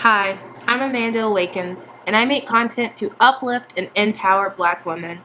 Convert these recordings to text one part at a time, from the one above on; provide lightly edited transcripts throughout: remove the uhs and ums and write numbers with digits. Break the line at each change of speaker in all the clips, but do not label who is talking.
Hi, I'm Amanda Awakens, and I make content to uplift and empower Black women.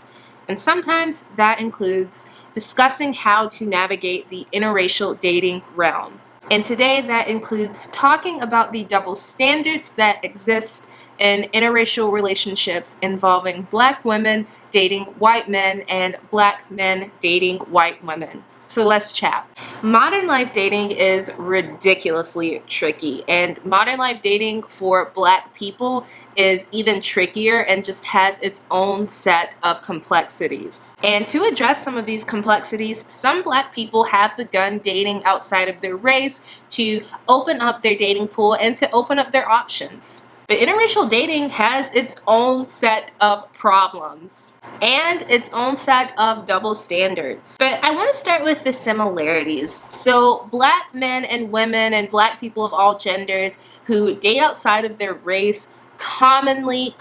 And sometimes that includes discussing how to navigate the interracial dating realm. And today that includes talking about the double standards that exist in interracial relationships involving Black women dating white men and Black men dating white women. So let's chat. Modern life dating is ridiculously tricky, and modern life dating for Black people is even trickier and just has its own set of complexities. And to address some of these complexities, some Black people have begun dating outside of their race to open up their dating pool and to open up their options. But interracial dating has its own set of problems and its own set of double standards. But I want to start with the similarities. So Black men and women and Black people of all genders who date outside of their race commonly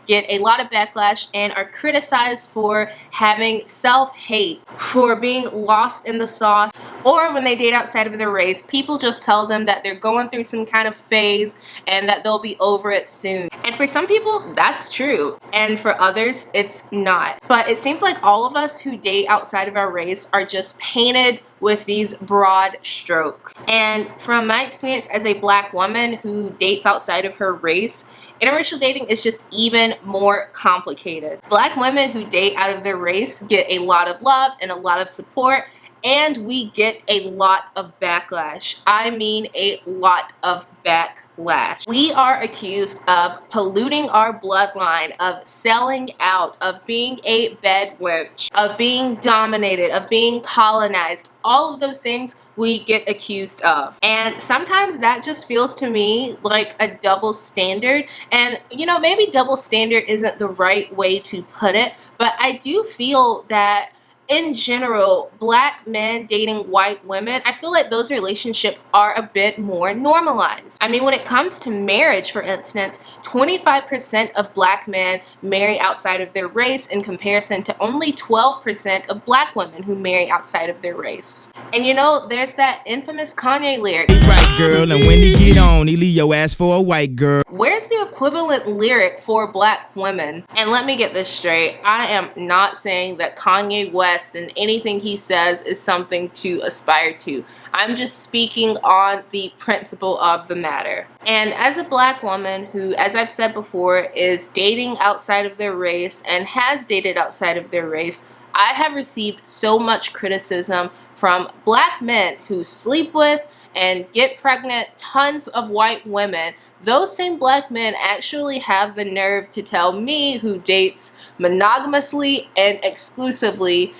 get a lot of backlash and are criticized for having self-hate, for being lost in the sauce, or when they date outside of their race, people just tell them that they're going through some kind of phase and that they'll be over it soon. And for some people, that's true. And for others, it's not. But it seems like all of us who date outside of our race are just painted with these broad strokes. And from my experience as a Black woman who dates outside of her race, interracial dating is just even more complicated. Black women who date out of their race get a lot of love and a lot of support, and we get a lot of backlash. I mean a lot of backlash. We are accused of polluting our bloodline, of selling out, of being a bedwitch, of being dominated, of being colonized. All of those things we get accused of. And sometimes that just feels to me like a double standard. And maybe double standard isn't the right way to put it, but I do feel that in general, Black men dating white women, I feel like those relationships are a bit more normalized. I mean, when it comes to marriage, for instance, 25% of Black men marry outside of their race in comparison to only 12% of Black women who marry outside of their race. And there's that infamous Kanye lyric.
Right, girl, and when he get on, he leave your ass for a white girl.
Where's the equivalent lyric for Black women? And let me get this straight. I am not saying that Kanye West and anything he says is something to aspire to. I'm just speaking on the principle of the matter. And as a Black woman who, as I've said before, is dating outside of their race and has dated outside of their race, I have received so much criticism from Black men who sleep with and get pregnant tons of white women. Those same Black men actually have the nerve to tell me, who dates monogamously and exclusively,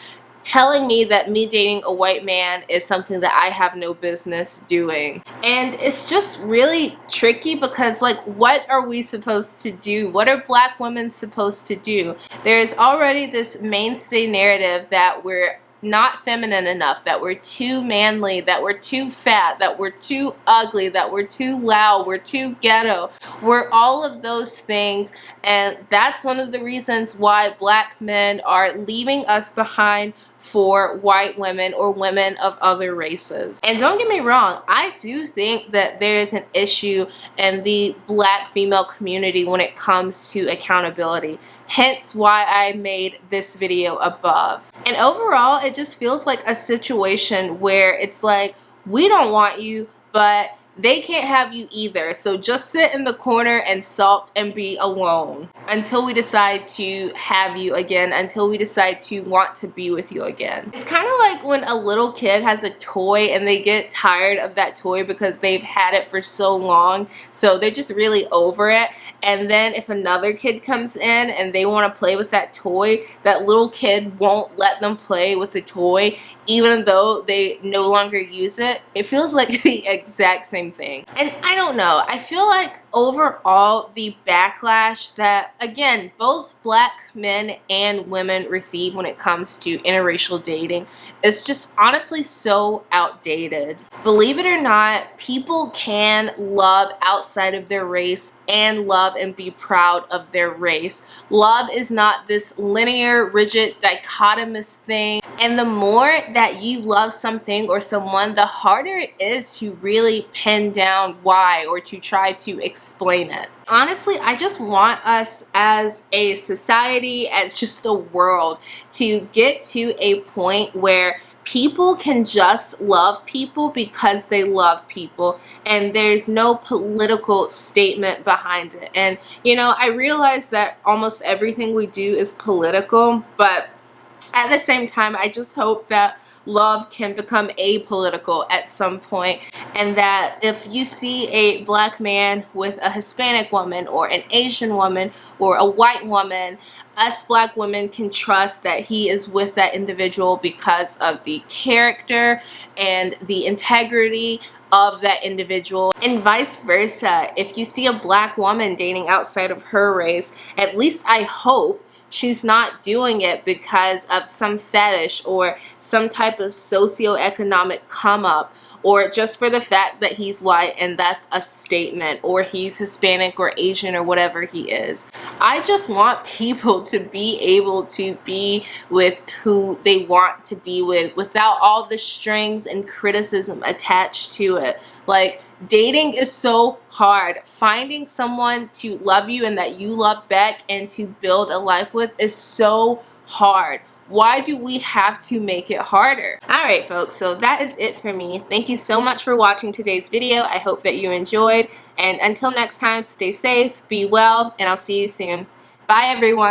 telling me that me dating a white man is something that I have no business doing. And it's just really tricky because, what are we supposed to do? What are Black women supposed to do? There's already this mainstay narrative that we're not feminine enough, that we're too manly, that we're too fat, that we're too ugly, that we're too loud, we're too ghetto. We're all of those things, and that's one of the reasons why Black men are leaving us behind for white women or women of other races. And don't get me wrong, I do think that there is an issue in the Black female community when it comes to accountability. Hence why I made this video above. And overall, it just feels like a situation where it's like, we don't want you, but they can't have you either. So just sit in the corner and sulk and be alone until we decide to have you again, until we decide to want to be with you again. It's kind of like when a little kid has a toy and they get tired of that toy because they've had it for so long, so they're just really over it. And then if another kid comes in and they want to play with that toy, that little kid won't let them play with the toy even though they no longer use it. It feels like the exact same thing. And I don't know, I feel like overall the backlash that, again, both Black men and women receive when it comes to interracial dating is just honestly so outdated. Believe it or not, people can love outside of their race and love love and be proud of their race. Love is not this linear, rigid, dichotomous thing. And the more that you love something or someone, the harder it is to really pin down why or to try to explain it. Honestly, I just want us as a society, as just a world, to get to a point where people can just love people because they love people, and there's no political statement behind it. And you know, I realize that almost everything we do is political, but at the same time, I just hope that love can become apolitical at some point, and that if you see a black man with a Hispanic woman or an Asian woman or a white woman, us black women can trust that he is with that individual because of the character and the integrity of that individual, and vice versa. If you see a black woman dating outside of her race, at least I hope she's not doing it because of some fetish or some type of socioeconomic come up, or just for the fact that he's white and that's a statement, or he's Hispanic or Asian or whatever he is. I just want people to be able to be with who they want to be with without all the strings and criticism attached to it. Like, dating is so hard. Finding someone to love you and that you love back and to build a life with is so hard. Why do we have to make it harder? Alright folks, so that is it for me. Thank you so much for watching today's video. I hope that you enjoyed, and until next time, stay safe, be well, and I'll see you soon. Bye everyone.